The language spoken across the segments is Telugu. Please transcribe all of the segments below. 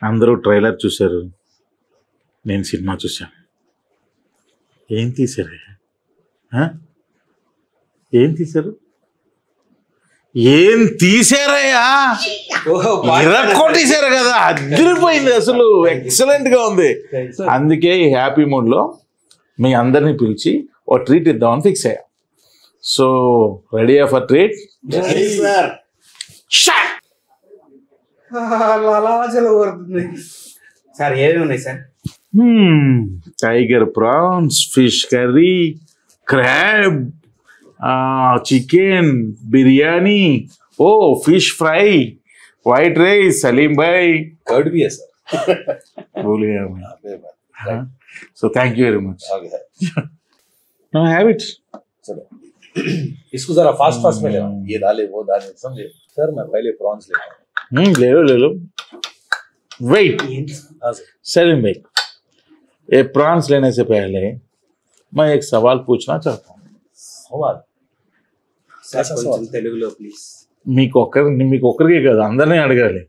అందరూ ట్రైలర్ చూశారు, నేను సినిమా చూశాను. ఏం తీశారు? ఏం తీశారు? ఏం తీశారయ్యా? ఇరక్కొట్టేశారు కదా, అదిరిపోయింది అసలు, ఎక్సలెంట్ గా ఉంది. అందుకే ఈ హ్యాపీ మూడ్ లో మీ అందరినీ పిలిచి ఓ ట్రీట్ ఇద్దామని ఫిక్స్ అయ్యా. So ready for treat? Sir ఏమేమి ఉన్నాయి sir? Tiger prawns, fish curry, crab, chicken biryani, ఓ fish fry, white rice, Salim bhai, curd भी है सर. भूल गया मैं. So thank you very much. Now have it. चलो इसको जरा फास्ट में लेना, ये डाले वो डाले, समझे सर? मैं पहले प्रॉन्स लेता हूँ. ले लो. Wait. सलीम भाई, ये प्रॉन्स लेने से पहले मैं एक सवाल पूछना चाहता हूँ. सवाल? తెలుగులో ప్లీజ్. మీకు ఒక్కరికే కదా, అందరినీ అడగాలి.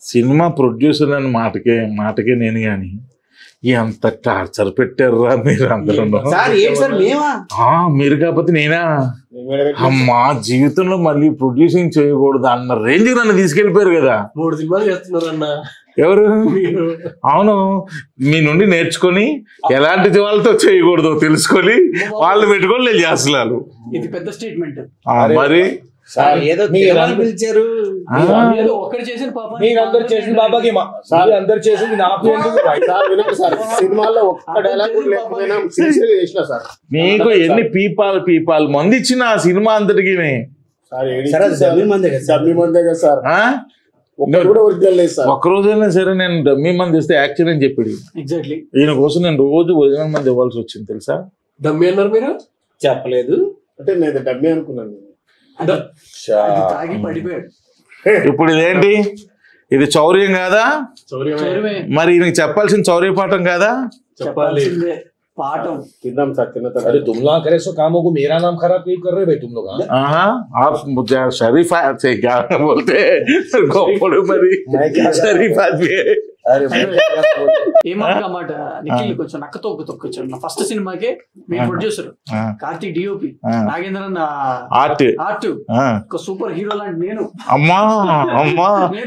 సినిమా ప్రొడ్యూసర్ అని మాటకే నేను కానీ ఎంత టార్చర్ పెట్టారా మీరు అందరూ. మీరు కాకపోతే నేనా? మా జీవితంలో మళ్ళీ ప్రొడ్యూసింగ్ చేయకూడదు అన్న రేంజ్ నన్ను తీసుకెళ్ళిపోయారు కదా. 3 సినిమాలు చేస్తున్నారన్న. ఎవరు? అవును, మీ నుండి నేర్చుకొని ఎలాంటి వాళ్ళతో చేయకూడదో తెలుసుకొని వాళ్ళు పెట్టుకొని నేను చేస్తున్నాను. ఇది పెద్ద స్టేట్మెంట్. మరి పిలిచారు ఒక్కడు చేసిన పాప, అందరు చేసిన బాబాకి అందరు చేసింది నాకు సినిమాలో ఒక్క డైలాగ్ లేకపోయినా చేసిన సార్. మీకు ఎన్ని పీపాల్ మంది ఇచ్చిన ఆ సినిమా అంతటికి ఒక్కరోజైనా సరే నేను డమ్మీ మంది ఇస్తే యాక్షన్ అని చెప్పాడు. ఎగ్జాక్ట్లీ ఈయన కోసం నేను రోజు ఒరిజినల్ మంది ఇవ్వాల్సి వచ్చింది తెలుసా. డమ్మీ అన్నారు మీరు? చెప్పలేదు అంటే నేను డమ్మీ అనుకున్నాను. తాగి పడిపోయాడు. ఇప్పుడు ఇదేంటి? ఇది చౌర్యం కాదా? మరి ఈయనకి చెప్పాల్సిన చౌర్య పాఠం కాదా? చెప్పాలి పాఠం. తిందాం సార్, अरे तुम लोग करे सो कामों को मेरा नाम खराब क्यों कर रहे भाई तुम लोग? आप शरीफ से क्या बोलते शरीफ आदमी है. ఏమాట నిఖిల్ కొంచెం నక్కతో తొక్కొచ్చాడు. నా ఫస్ట్ సినిమాకే మీ producer Karthik DOP, Nagendran art, ఒక సూపర్ హీరో లాంటి నేను. అమ్మా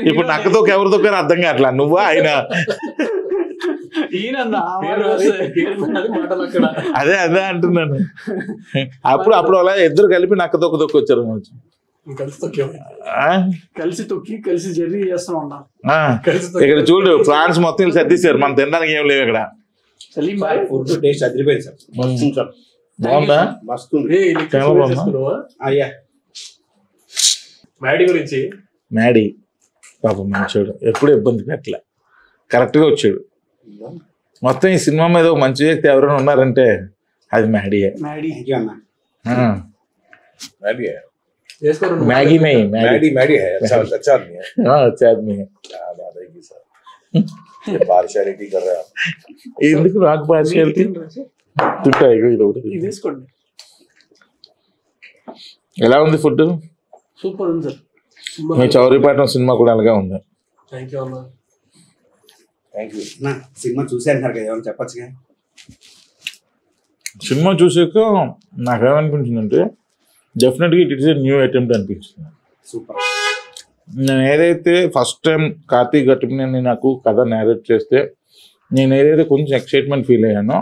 ఇప్పుడు నక్కతో ఎవరు తొక్కారు అర్థం కావట్లా. నువ్వా ఆయన? అదే అంటున్నాను. అప్పుడు అలా ఇద్దరు కలిపి నక్క తొక్కొచ్చారు. కలిసి తొక్కి కలిసి జర్నీ చేస్తా ఉన్నా. ఇక్కడ చూడు, ఫ్రాన్స్ మొత్తం సర్దిస్తారు, మనం తినడానికి ఏం లేవు ఇక్కడ. సలీం భాయ్ ఫుడ్ టేస్ట్ అదిరిపోయింది సార్. బాగుందా? మ్యాడీ గురించి. మ్యాడీ పాపం మంచోడు, ఎప్పుడు ఇబ్బంది పెట్టలే, కరెక్ట్ గా వచ్చాడు. మొత్తం ఈ సినిమా మీద ఒక మంచి వ్యక్తి ఎవరైనా ఉన్నారంటే అది మ్యాడీయే. मैगी नहीं, मैडी है. अच्छा आदमी है. हाँ अच्छा आदमी है. क्या बात है की सर, पार्शियलिटी कर रहे हैं आप. ఎందుకు నాకు పార్షియాలిటీ? తింటా ఇది ఒకటి తీసుకోండి. ఎలా ఉంది ఫుడ్? సూపర్ ఉంది సార్. మీ చౌరీపాటం సినిమా కూడా అలాగే ఉంది. థ్యాంక్ యూ అన్న. Thank you. సినిమా చూసారు కదా, ఏమైనా చెప్పచ్చుగా? సినిమా చూసాక నాకేమనిపించిందంటే డెఫినెట్గా it is a new attempt అనిపించింది. సూపర్. నేను ఏదైతే ఫస్ట్ టైం కార్తీక్ గట్టుకుని నాకు కథ నేరేట్ చేస్తే నేను ఏదైతే కొంచెం ఎక్సైట్మెంట్ ఫీల్ అయ్యానో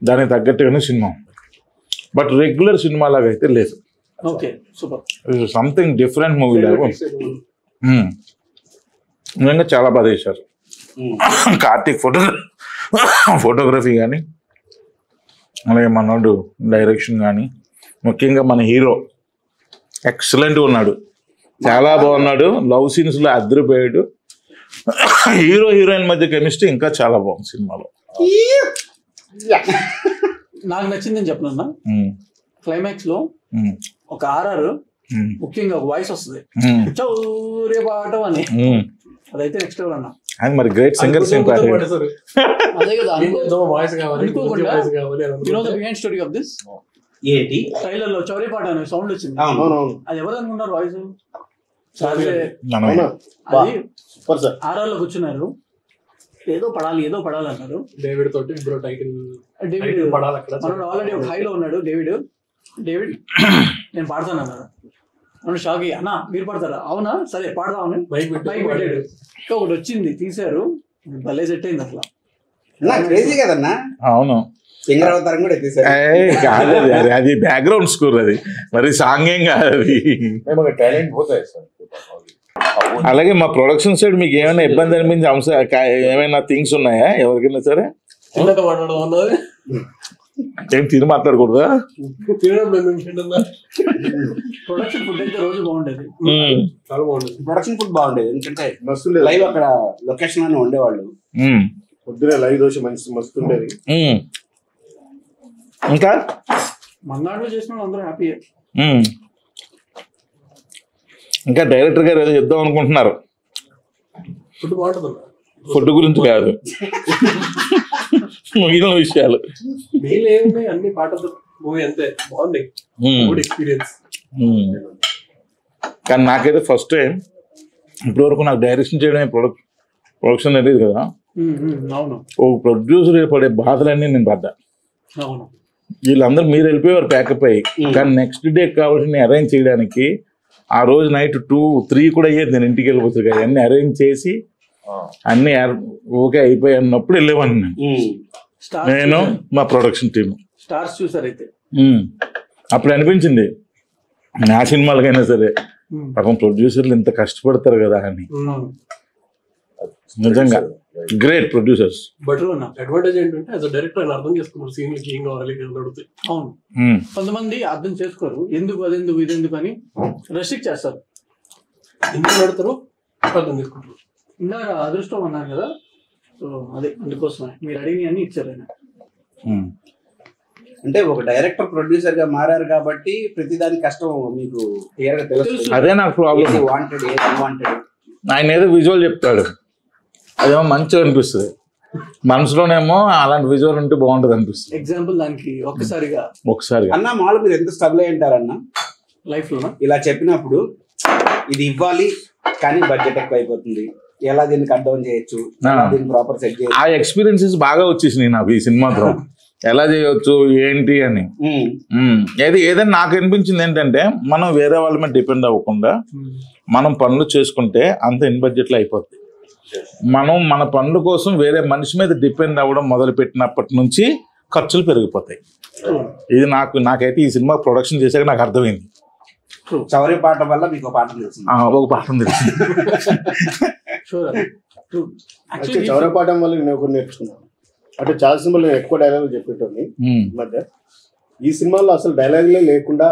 దానికి తగ్గట్టుగానే సినిమా ఉంది. బట్ రెగ్యులర్ సినిమా లాగా అయితే లేదు. సంథింగ్ డిఫరెంట్ మూవీ లాగా నిజంగా చాలా బాగా చేశారు. కార్తీక్ ఫోటోగ్రఫీ కానీ, అలాగే మనోడు డైరెక్షన్ కానీ, ముఖ్యంగా మన హీరో ఎక్సలెంట్గా ఉన్నాడు, చాలా బాగున్నాడు. లవ్ సీన్స్లో అదిరిపోయాడు. హీరోయిన్ మధ్య కెమిస్ట్రీ ఇంకా చాలా బాగుంది సినిమాలో. నాకు నచ్చిందని చెప్పనన్నా, క్లైమాక్స్ లో ఒక ఆర్ఆర్ ముఖ్యంగా ఒక వాయిస్ వస్తుంది, చౌర్య పాఠం అని. అదైతే నెక్స్ట్ లెవెల్ అన్న. అది మరి గ్రేట్ సింగర్ అదే కదా బిహైండ్ స్టోరీ ఆఫ్ దిస్. ఏంటి ట్రైలర్ లో చౌర్య పాట అనే సౌండ్ వచ్చింది, అది ఎవరు అనుకున్నారు వాయిస్? మనమే. అది సూపర్ సార్. ఆర్ఆర్ లో కూర్చున్నారు, ఏదో పడాలి అన్నారు. డేవిడ్ తోటి ఇప్పుడు టైటిల్ డేవిడ్ పడాలి అక్కడ. మనోడు ఆల్రెడీ ఒక హైలో ఉన్నాడు. డేవిడ్ నేను పాడతాను అన్నాడు. మనం షాక్ అయ్యి, అన్నా మీరు పాడతారా? అవునా సరే పాడదామని బైక్ బైక్ పెట్టాడు. ఇంకా ఒకటి వచ్చింది తీశారు, భలే సెట్ అయింది అసలు. క్రేజీ కదన్నా. అవును, సింగర్ అవతారం కూడా ఎత్తేసారు. కాదు అది బ్యాక్గ్రౌండ్ స్కోర్, అది మరి సాంగ్ ఏం కాదు అది. టాలెంట్ పోతాయి సార్. అలాగే మా ప్రొడక్షన్ సైడ్ మీకు ఏమైనా ఇబ్బంది అనిపించే ఏమైనా థింగ్స్ ఉన్నాయా ఎవరికైనా సరే? చిన్నగా మాట్లాడడం అన్నది ఏం తిని మాట్లాడకూడదా? ప్రొడక్షన్ ఫుడ్ అయితే రోజు బాగుండేది, చాలా బాగుండేది. ప్రొడక్షన్ ఫుడ్ బాగుండేది, ఎందుకంటే మస్తు లైవ్ అక్కడ లొకేషన్ లోనే ఉండేవాళ్ళు. పొద్దునే లైవ్ దోశ మస్తు ఉండేది. ఇంకా మన్నాడులో చేసిన వాళ్ళు అందరూ హ్యాపీ. ఇంకా డైరెక్టర్ గారు ఏదో చెప్దాం అనుకుంటున్నారు. ఫుడ్ బాగుంటుంది. ఫుడ్ గురించి కాదు, మిగిలిన విషయాలు. మెయిన్ ఏమున్నాయి అన్ని పాట మూవీ అంతే బాగుంది, గుడ్ ఎక్స్పీరియన్స్. కానీ నాకైతే ఫస్ట్ టైం ఇప్పటివరకు నాకు డైరెక్షన్ చేయడమే ప్రొడక్షన్ తెలియదు కదా. అవును, ఓ ప్రొడ్యూసర్ పడే బాధలన్నీ నేను పడ్డా. అవును, వీళ్ళందరూ మీరు వెళ్ళిపోయేవారు ప్యాకప్ అయ్యి, కానీ నెక్స్ట్ డే కావాల్సిన అరేంజ్ చేయడానికి ఆ రోజు నైట్ 2-3 కూడా అయ్యేది. నేను ఇంటికి వెళ్ళిపోతుంది కదా, అన్ని అరేంజ్ చేసి అన్ని ఓకే అయిపోయి అన్నప్పుడు వెళ్ళేవాడిని నేను మా ప్రొడక్షన్ టీమ్. స్టార్స్ చూసారైతే అప్పుడు అనిపించింది నా సినిమాలకైనా సరే పాపం ప్రొడ్యూసర్లు ఇంత కష్టపడతారు కదా అని. నిజంగా గ్రేట్ ప్రొడ్యూసర్స్. బట్ అడ్వాంటేజ్ ఏంటంటే యాజ్ అ డైరెక్టర్ ఆయన అర్థం చేసుకున్నారు సీన్లకి ఏం కావాలి అడుగుతాయి. అవును, కొంతమంది అర్థం చేసుకోరు, ఎందుకు అదెందుకు ఇదెందుకు అని రెస్ట్రిక్ట్ చేస్తారు. ఎందుకు నడుతారు అర్థం చేసుకుంటారు. ఇందాక అదృష్టం అన్నారు కదా, సో అదే అందుకోసమే మీరు అడిగిన అన్ని ఇచ్చారు ఆయన. అంటే ఒక డైరెక్టర్ ప్రొడ్యూసర్ గా మారారు కాబట్టి ప్రతిదాని కష్టం మీకు క్లియర్ గా తెలుసు. అదే నాకు ప్రాబ్లం. వాంటెడ్ ఏది అన్వాంటెడ్ ఆయన ఏదో విజువల్ చెప్తాడు, అదేమో మంచిగా అనిపిస్తుంది. మనసులోనేమో అలాంటి విజువల్ ఉంటే బాగుంటది అనిపిస్తుంది. ఎగ్జాంపుల్ దానికి ఒకసారి అన్న మామూలు మీరు ఎంత స్ట్రగుల్ అయి ఉంటారన్న లైఫ్ లో ఇలా చెప్పినప్పుడు, ఇది ఇవ్వాలి కానీ బడ్జెట్ ఎక్కువ అయిపోతుంది, ఎలా దీన్ని కట్ డౌన్ చేయొచ్చు, దీన్ని ప్రాపర్ సెట్ చేయొచ్చు, ఆ ఎక్స్పీరియన్సెస్ బాగా వచ్చేసినాయి నాకు ఈ సినిమాతో. ఎలా చేయొచ్చు ఏంటి అని ఏదైనా నాకు అనిపించింది ఏంటంటే, మనం వేరే వాళ్ళ మీద డిపెండ్ అవ్వకుండా మనం పనులు చేసుకుంటే అంత ఇన్ బడ్జెట్లో అయిపోద్ది. మనం మన పనుల కోసం వేరే మనిషి మీద డిపెండ్ అవ్వడం మొదలు పెట్టినప్పటి నుంచి ఖర్చులు పెరిగిపోతాయి. ఇది నాకైతే ఈ సినిమా ప్రొడక్షన్ చేశాక నాకు అర్థమైంది. చౌరీ పాట వల్ల మీకు పాట తెలిసింది, ఒక పాఠం తెలిసింది. చౌరీ పాఠం వల్ల నేను ఒకటి నేర్చుకున్నాను. అంటే చాలా సినిమాలు నేను ఎక్కువ డైలాగులు చెప్పేటోని మధ్య, ఈ సినిమాలో అసలు డైలాగులే లేకుండా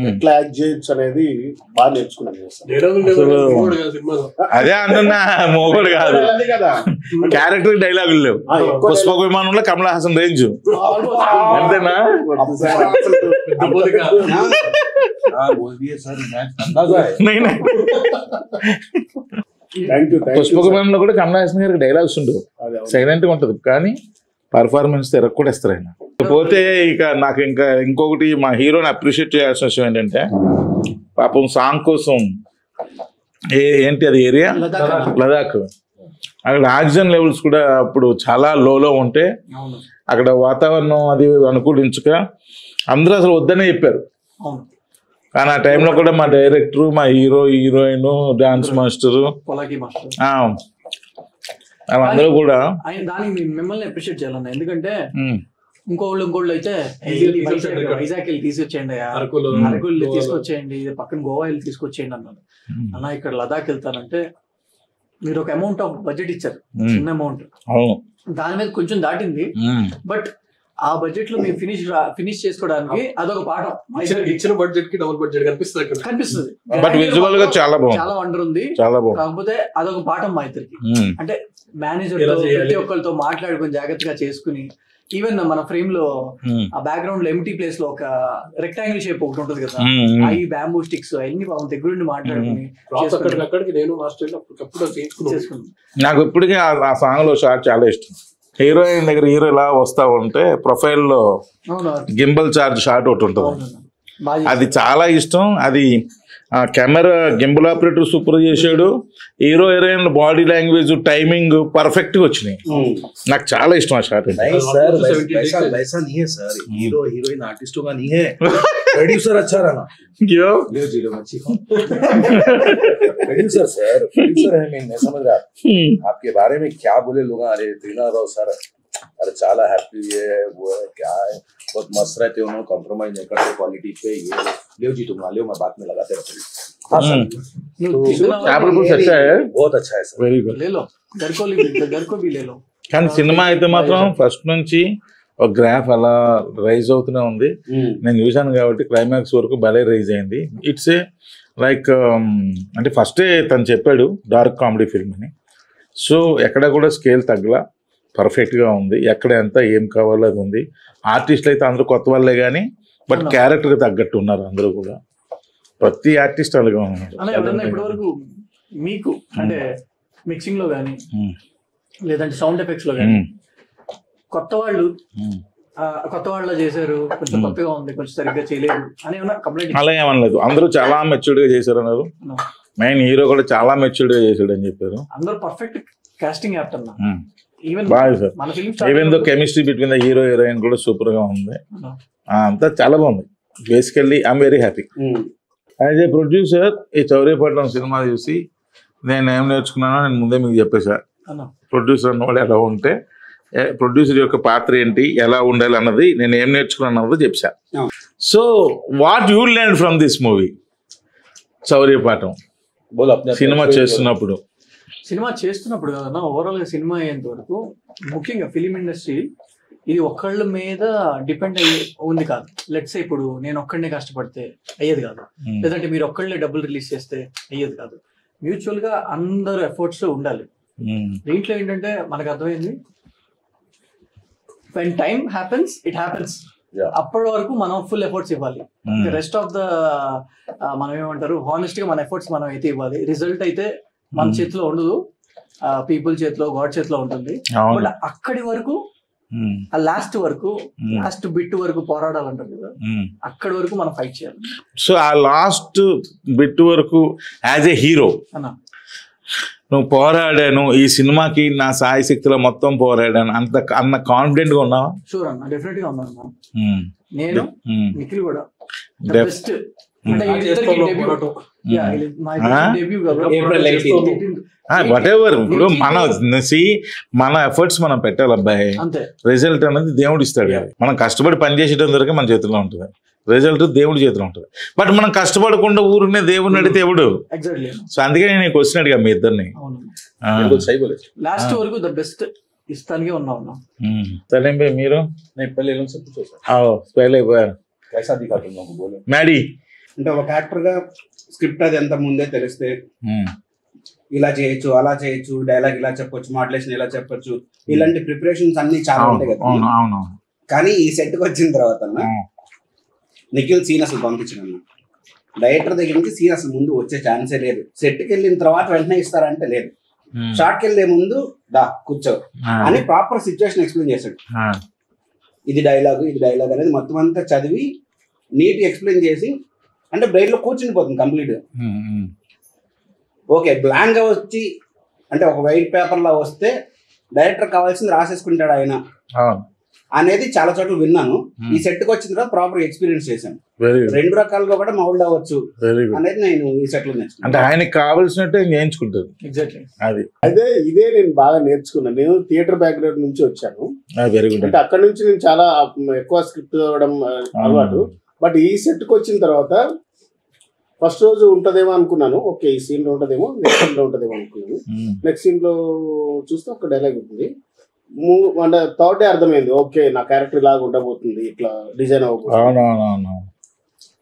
ఎట్లా యాక్ట్ చేయొచ్చు అనేది బాగా నేర్చుకున్నాను. అదే అంటున్నా, మోగోడు కాదు, క్యారెక్టర్ డైలాగులు లేవు. పుష్పక విమానంలో కమల్ హాసన్ రేంజ్ అంతేనా? పుష్పక విమానంలో కూడా కమల్ హాసన్ గారికి డైలాగ్స్ ఉండవు, సైలెంట్ గా ఉంటది, కానీ పర్ఫార్మెన్స్ కూడా ఇస్తారు ఆయన. పోతే ఇక నాకు ఇంకొకటి మా హీరోని అప్రిషియేట్ చేయాల్సిన విషయం ఏంటంటే, పాపం సాంగ్ కోసం ఏంటి అది ఏరియా లదాఖ్, అక్కడ ఆక్సిజన్ లెవెల్స్ కూడా అప్పుడు చాలా లోలో ఉంటే అక్కడ వాతావరణం అది అనుకూలించక అందరూ అసలు వద్దనే చెప్పారు. కానీ ఆ టైంలో కూడా మా డైరెక్టర్, మా హీరోయిన్, డాన్స్ మాస్టర్ అందరూ కూడా దానికి మిమ్మల్ని అప్రిషియేట్ చేయాలన్నా. ఎందుకంటే ఇంకోళ్ళు అయితే వైజాగ్ వెళ్ళి తీసుకొచ్చేయండి, అరకులు తీసుకొచ్చేయండి, పక్కన గోవా వెళ్ళి తీసుకొచ్చేయండి అన్నారు. అన్న ఇక్కడ లదాఖ్ వెళ్తానంటే మీరు ఒక అమౌంట్ ఆఫ్ బడ్జెట్ ఇచ్చారు, చిన్న అమౌంట్, దాని మీద కొంచెం దాటింది. బట్ ఆ బడ్జెట్ లో మీరు ఫినిష్ చేసుకోవడానికి అదొక పాఠం. ఇచ్చిన బడ్జెట్ కి డబుల్ బడ్జెట్ కనిపిస్తుంది. బట్ విజువల్ గా చాలా బాగుంది, చాలా వండర్ ఉంది. కాకపోతే అదొక పాఠం మా ఇద్దరికి. అంటే మేనేజర్ ప్రతి ఒక్కరితో మాట్లాడుకుని జాగ్రత్తగా చేసుకుని, ఈవెన్ మన ఫ్రేమ్ లో ఆ బ్యాక్గ్రౌండ్ లో ఎంటీ ప్లేస్ లో ఒక రెక్టాంగిల్ షేప్ ఒకటి ఉంటుంది కదా, అవి బ్యాంబూ స్టిక్స్ అన్ని దగ్గరుండి మాట్లాడుకుని నేను చేసుకున్నాను. నాకు ఇప్పటికీ ఆ సాంగ్ లో షాట్ చాలా ఇష్టం. హీరోయిన్ దగ్గర హీరో ఇలా వస్తా ఉంటే ప్రొఫైల్ లో గింబల్ చార్జ్ షాట్ ఒకటి ఉంటుంది, అది చాలా ఇష్టం. అది ఆ కెమెరా గింబుల్ ఆపరేటర్ సూపర్ చేశాడు. Hero heroine body language timing perfect గా వచ్చినాయి. నాకు చాలా ఇష్టం ఆ షాట్. नहीं सर वैसा वैसा नहीं है सर, हीरो हीरोइन आर्टिस्टों का नहीं है, प्रोड्यूसर अच्छा रहना। ले जीरो मच्छी प्रोड्यूसर सर, प्रोड्यूसर है, मैं समझ रहा आपके बारे में क्या बोले लोग, अरे त्रिना राव सर अरे चाला हैप्पी है, वो है क्या है, बहुत मस्त रहते हो, कॉम्प्रोमाइज नहीं करते क्वालिटी पे, ये ले जी तुम ले, मैं बात में लगाते रहता हूँ। हाँ सर, बहुत अच्छा है सर, వెరీ గుడ్. ले लो घर को भी ले लो. కానీ సినిమా అయితే మాత్రం ఫస్ట్ నుంచి ఒక గ్రాఫ్ అలా రైజ్ అవుతూనే ఉంది. నేను చూశాను కాబట్టి క్లైమాక్స్ వరకు భలే రైజ్ అయింది. ఇట్స్ ఏ లైక్ అంటే ఫస్టే తను చెప్పాడు డార్క్ కామెడీ ఫిల్మ్ అని. సో ఎక్కడ కూడా స్కేల్ తగ్గలా, పర్ఫెక్ట్గా ఉంది. ఎక్కడ ఎంత ఏం కావాలో అది ఉంది. ఆర్టిస్టులు అయితే అందరూ కొత్త వాళ్ళే కానీ బట్ క్యారెక్టర్కి తగ్గట్టు ఉన్నారు అందరూ కూడా. ప్రతి ఆర్టిస్ట్ అలాగే ఉన్నారు. అలా ఎవరైనా ఇప్పటివరకు మీకు అంటే మిక్సింగ్ లో కానీ లేదంటే సౌండ్ ఎఫెక్ట్స్ లో కానీ కొత్త వాళ్ళు చేశారు, కొంచెం కొత్తగా ఉంది, కొంచెం సరిగ్గా చేయలేదు అని ఏమన్నా కంప్లైంట్? అలా ఏమనలేదు, అందరూ చాలా మెచ్యూర్డ్గా చేశారు అన్నారు. మెయిన్ హీరో కూడా చాలా మెచ్యూర్డ్గా చేశాడు అని చెప్పారు. అందరూ పర్ఫెక్ట్ కాస్టింగ్ యాక్ట్ అన్న. ఈవెన్ బాగా సార్, మన film even though chemistry between the hero heroine కూడా సూపర్ గా ఉంది. అంతా చాలా బాగుంది. Basically I'm very happy. As a producer ఈ చౌర్యపట్నం సినిమా చూసి నేను ఏం నేర్చుకున్నానో నేను ముందే మీకు చెప్పేసా. ప్రొడ్యూసర్ అన్నవాడు ఎలా ఉంటే, ప్రొడ్యూసర్ యొక్క పాత్ర ఏంటి, ఎలా ఉండాలి అన్నది నేను ఏం నేర్చుకున్నాను అన్నది చెప్పా. So what you learn from this movie Chaurya Paatam cinema చేస్తున్నప్పుడు? సినిమా చేస్తున్నప్పుడు కదన్నా, ఓవరాల్ గా సినిమా అయ్యేంత వరకు ముఖ్యంగా ఫిలిం ఇండస్ట్రీ ఇది ఒక్కళ్ళ మీద డిపెండ్ అయ్యి ఉంది కాదు. లెట్స్ ఇప్పుడు నేను ఒక్కడనే కష్టపడితే అయ్యేది కాదు, లేదంటే మీరు ఒక్కళ్ళే డబ్బులు రిలీజ్ చేస్తే అయ్యేది కాదు. మ్యూచువల్ గా అందరు ఎఫర్ట్స్ ఉండాలి. దీంట్లో ఏంటంటే మనకు అర్థమైంది, when time happens it happens. అప్పటి వరకు మనం ఫుల్ ఎఫర్ట్స్ ఇవ్వాలి. రెస్ట్ ఆఫ్ ద మనం ఏమంటారు హానెస్ట్ గా మన ఎఫర్ట్స్ మనం అయితే ఇవ్వాలి. రిజల్ట్ అయితే మన చేతిలో ఉండదు, పీపుల్ చేతిలో, గాడ్ చేతిలో ఉంటుంది. బట్ అక్కడి వరకు ఆ లాస్ట్ బిట్ వరకు పోరాడాలంటారు కదా, అక్కడి వరకు మనం ఫైట్ చేయాలి. సో ఆ లాస్ట్ బిట్ వరకు యాజ్ ఏ హీరో నువ్వు పోరాడాను, ఈ సినిమాకి నా సాయి శక్తిలో మొత్తం పోరాడాను అన్న కాన్ఫిడెంట్ గా ఉన్నావా? షూర్ అన్న, డెఫినెట్ గా ఉన్నాను. నేను నిఖిల్ కూడా బెస్ట్ వాట్ ఎవర్. ఇప్పుడు మన ఎఫర్ట్స్ మనం పెట్టాలి అబ్బాయి. రిజల్ట్ అనేది దేవుడు ఇస్తాడు. మనం కష్టపడి పని చేసేటం వరకే మన చేతిలో ఉంటుంది, రిజల్ట్ దేవుడి చేతిలో ఉంటుంది. బట్ మనం కష్టపడకుండా ఊరునే దేవుడిని అడిగితే ఎవడు? సో అందుకే నేను క్వశ్చన్ అడిగా మీ ఇద్దరిని. లాస్ట్ వరకు ద బెస్ట్ ఇస్తానికే ఉన్నాం. సలీం భాయ్ మీరు? మ్యాడీ అంటే ఒక యాక్టర్ గా స్క్రిప్ట్ అది ఎంత ముందే తెలిస్తే ఇలా చేయొచ్చు, అలా చేయొచ్చు, డైలాగ్ ఇలా చెప్పొచ్చు, మాడ్యులేషన్ ఇలా చెప్పొచ్చు, ఇలాంటి ప్రిపరేషన్స్ అన్ని చాలా ఉంటాయి కదా. కానీ ఈ సెట్ కి వచ్చిన తర్వాత నిఖిల్ సీన్ అసలు పంపించాను. డైరెక్టర్ దగ్గర నుంచి సీన్ అసలు ముందు వచ్చే ఛాన్సే లేదు. సెట్ కి వెళ్ళిన తర్వాత వెంటనే ఇస్తారంటే లేదు. షార్ట్ కి వెళ్ళే ముందు దా కూర్చో అని ప్రాపర్ సిచ్యువేషన్ ఎక్స్ప్లెయిన్ చేశాడు. ఇది డైలాగ్ అనేది మొత్తం అంతా చదివి నీట్ ఎక్స్ప్లెయిన్ చేసి, అంటే బ్రెయిన్ లో కూర్చుని పోతుంది కంప్లీట్ గా. ఓకే, బ్లాంక్ గా వచ్చి అంటే ఒక వైట్ పేపర్ లా వస్తే డైరెక్టర్ కావాల్సింది రాసేసుకుంటాడు ఆయన అనేది చాలా చోట్ల విన్నాను. ఈ సెట్ కి వచ్చిన తర్వాత ప్రాపర్ ఎక్స్పీరియన్స్ చేశాను. రెండు రకాలుగా కూడా మౌల్డ్ అవ్వచ్చు అనేది నేను ఈ సెట్ లో నేర్చుకున్నాను. అంటే ఆయనకి కావాల్సినట్టు నేర్చుకుంటారు. ఎగ్జాక్ట్లీ అది అదే ఇదే నేను బాగా నేర్చుకున్నాను. నేను థియేటర్ బ్యాక్గ్రౌండ్ నుంచి వచ్చాను. Very good. అంటే అక్కడ నుంచి నేను చాలా ఎక్కువ స్క్రిప్ట్ చదవడం అలవాటు. బట్ ఈ సెట్ కి వచ్చిన తర్వాత ఫస్ట్ రోజు ఉంటదేమో అనుకున్నాను. ఓకే, ఈ సీన్ లో ఉంటదేమో, నెక్స్ట్ సీన్ లో ఉంటదేమో అనుకున్నాను. నెక్స్ట్ సీన్ లో చూస్తే ఒక డైలాగ్ ఉంటుంది. అంటే థర్డ్ డే అర్థమైంది, ఓకే నా క్యారెక్టర్ ఇలాగ ఉండబోతుంది, ఇట్లా డిజైన్ అవ్వబోతుంది.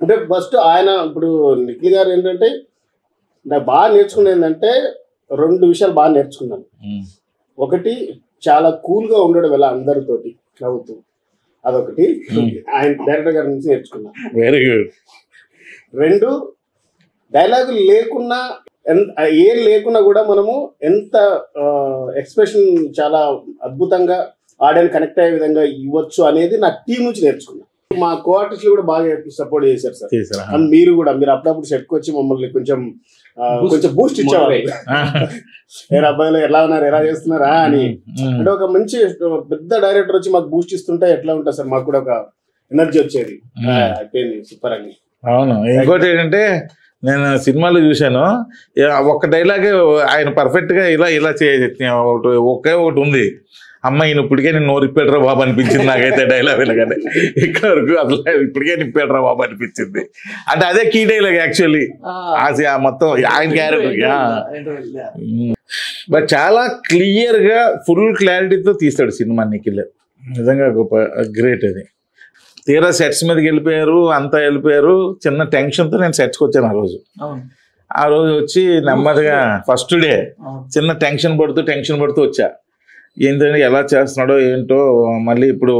అంటే ఫస్ట్ ఆయన ఇప్పుడు నిఖిల్ గారు ఏంటంటే నాకు బాగా నేర్చుకున్నది ఏంటంటే 2 విషయాలు బాగా నేర్చుకున్నాను. ఒకటి చాలా కూల్ గా ఉండడం ఎలా అందరితోటి నవ్వుతూ, అదొకటి ఆయన డైరెక్టర్ గారి నుంచి నేర్చుకున్నాను. Very good. 2 డైలాగులు లేకున్నా ఏం లేకున్నా కూడా మనము ఎంత ఎక్స్ప్రెషన్ చాలా అద్భుతంగా ఆడియన్స్ కనెక్ట్ అయ్యే విధంగా ఇవ్వచ్చు అనేది నా టీం నుంచి నేర్చుకున్నా. మా కోఆర్టిస్ట్ కూడా బాగా సపోర్ట్ చేశారు సార్. చేశారా? అండ్ మీరు అప్పుడప్పుడు సెట్ కి వచ్చి మమ్మల్ని కొంచెం బూస్ట్ ఇచ్చేవాళ్ళు. అబ్బాయిలు ఎలా ఉన్నారు, ఎలా చేస్తున్నారా అని. అంటే ఒక మంచి పెద్ద డైరెక్టర్ వచ్చి మాకు బూస్ట్ ఇస్తుంటే ఎట్లా ఉంటుంది సార్, మాకు కూడా ఒక ఎనర్జీ వచ్చేది. అయిపోయింది సూపర్ అని. అవును. ఇంకోటి ఏంటంటే నేను సినిమాలో చూశాను, ఒక్క డైలాగే ఆయన పర్ఫెక్ట్ గా ఇలా ఇలా ఒకే ఒకటి ఉంది, అమ్మ ఈయన ఇప్పటికే నేను నోరు ఇప్పాడురా బాబు అనిపించింది నాకైతే డైలాగ్ వినగానే. ఇక్కడ వరకు అసలు ఇప్పటికే నిప్పాడురా బాబు అనిపించింది. అంటే అదే కీ డైలాగ్ యాక్చువల్లీ మొత్తం ఆయన క్యారెక్టర్. బట్ చాలా క్లియర్ గా ఫుల్ క్లారిటీతో తీస్తాడు సినిమా నిఖిల్. నిజంగా గొప్ప గ్రేట్ అది. తీరా సెట్స్ మీదకి వెళ్ళిపోయారు, అంతా వెళ్ళిపోయారు. చిన్న టెన్షన్తో నేను సెట్స్కి వచ్చాను ఆ రోజు వచ్చి నెమ్మదిగా ఫస్ట్ డే చిన్న టెన్షన్ పడుతూ వచ్చా. ఏంటంటే ఎలా చేస్తున్నాడో ఏంటో, మళ్ళీ ఇప్పుడు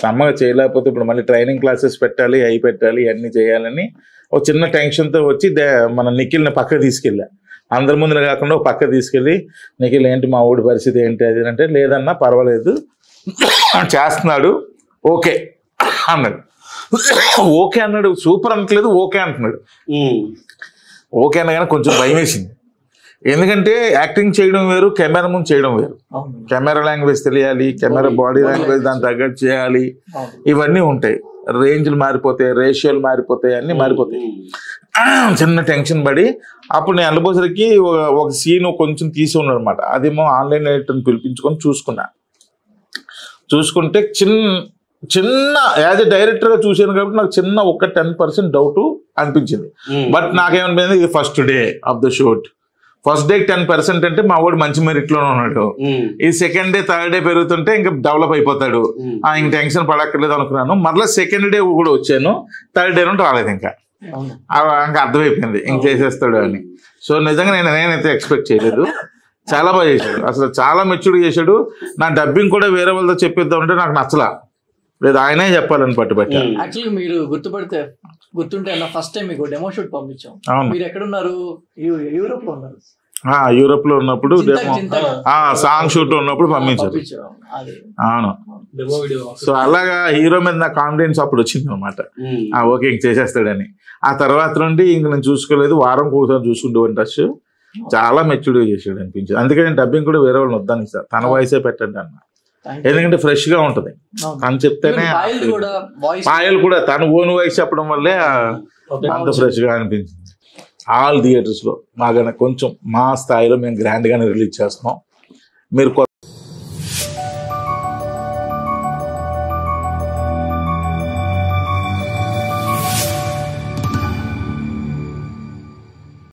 సమ్మగా చేయలేకపోతే ఇప్పుడు మళ్ళీ ట్రైనింగ్ క్లాసెస్ పెట్టాలి, అవి పెట్టాలి, ఇవన్నీ చేయాలని ఒక చిన్న టెన్షన్తో వచ్చి మన నిఖిల్ని పక్క తీసుకెళ్ళా. అందరి ముందు కాకుండా ఒక పక్క తీసుకెళ్ళి, నిఖిల్ ఏంటి మా ఊడి పరిస్థితి ఏంటి అది అంటే, లేదన్నా పర్వాలేదు చేస్తున్నాడు ఓకే అన్నాడు. ఓకే అన్నాడు, సూపర్ అనట్లేదు, ఓకే అంటున్నాడు. ఓకే అన్న కానీ కొంచెం భయం వేసింది. ఎందుకంటే యాక్టింగ్ చేయడం వేరు, కెమెరా ముందు చేయడం వేరు. కెమెరా లాంగ్వేజ్ తెలియాలి, కెమెరా బాడీ లాంగ్వేజ్ దాని తగ్గట్టు చేయాలి, ఇవన్నీ ఉంటాయి. రేంజ్లు మారిపోతాయి, రేషియోలు మారిపోతాయి, అన్నీ మారిపోతాయి. చిన్న టెన్షన్ పడి అప్పుడు నేను అల్లబోసరికి ఒక సీన్ కొంచెం తీసి ఉన్నాడు అనమాట. అదేమో ఆన్లైన్ ఎడిటర్ని పిలిపించుకొని చూసుకుంటే చిన్న యాజ్ ఎ డైరెక్టర్ గా చూసాను కాబట్టి నాకు చిన్న ఒక 10% డౌట్ అనిపించింది. బట్ నాకేమనిపించింది, ఇది first day of the shoot, first day 10% అంటే మా వాడు మంచి మెరిట్ లోనే ఉన్నాడు. ఈ సెకండ్ డే థర్డ్ డే పెరుగుతుంటే ఇంకా డెవలప్ అయిపోతాడు, ఇంక టెన్షన్ పడక్కర్లేదు అనుకున్నాను. మళ్ళీ సెకండ్ డే కూడా వచ్చాను, థర్డ్ డే నుండి రాలేదు. ఇంకా అర్థమైపోయింది ఇంక చేసేస్తాడు అని. సో నిజంగా నేనైతే ఎక్స్పెక్ట్ చేయలేదు. చాలా బాగా చేశాడు, అసలు చాలా మెచ్యూర్డ్ చేశాడు. నా డబ్బింగ్ కూడా వేరే వాళ్ళతో చెప్పిద్దాం అంటే నాకు నచ్చలా, లేదు ఆయనే చెప్పాలని పట్టుబట్టి. యాక్చువల్లీ మీరు గుర్తుంటే ఫస్ట్ టైం మీకు డెమో షూట్ పంపించాం. మీరు ఎక్కడున్నారు? యూరోప్ లో ఉన్నారు. యూరోప్ లో ఉన్నప్పుడు సాంగ్ షూట్ ఉన్నప్పుడు పంపించారు. అవును. సో అలాగా హీరో మీద నా కాన్ఫిడెన్స్ అప్పుడు వచ్చింది అనమాట. ఓకే ఇంక చేసేస్తాడని. ఆ తర్వాత నుండి ఇంక నేను చూసుకోలేదు, వారం ఒకసారి చూసుకుంటూ టచ్. చాలా మెచ్యూర్డ్గా చేసాడు అనిపించింది. అందుకని డబ్బింగ్ కూడా వేరే వాళ్ళని వద్దాను సార్, తన వాయిసే పెట్టండి అన్న. ఎందుకంటే ఫ్రెష్ గా ఉంటది తను చెప్తేనే. పాయల్ కూడా తన ఓన్ వాయిస్ చెప్పడం వల్లే అంత ఫ్రెష్ గా అనిపించింది. ఆల్ థియేటర్స్ లో మాకు కొంచెం మా స్థాయిలో మేము గ్రాండ్ గానే రిలీజ్ చేస్తున్నాం. మీరు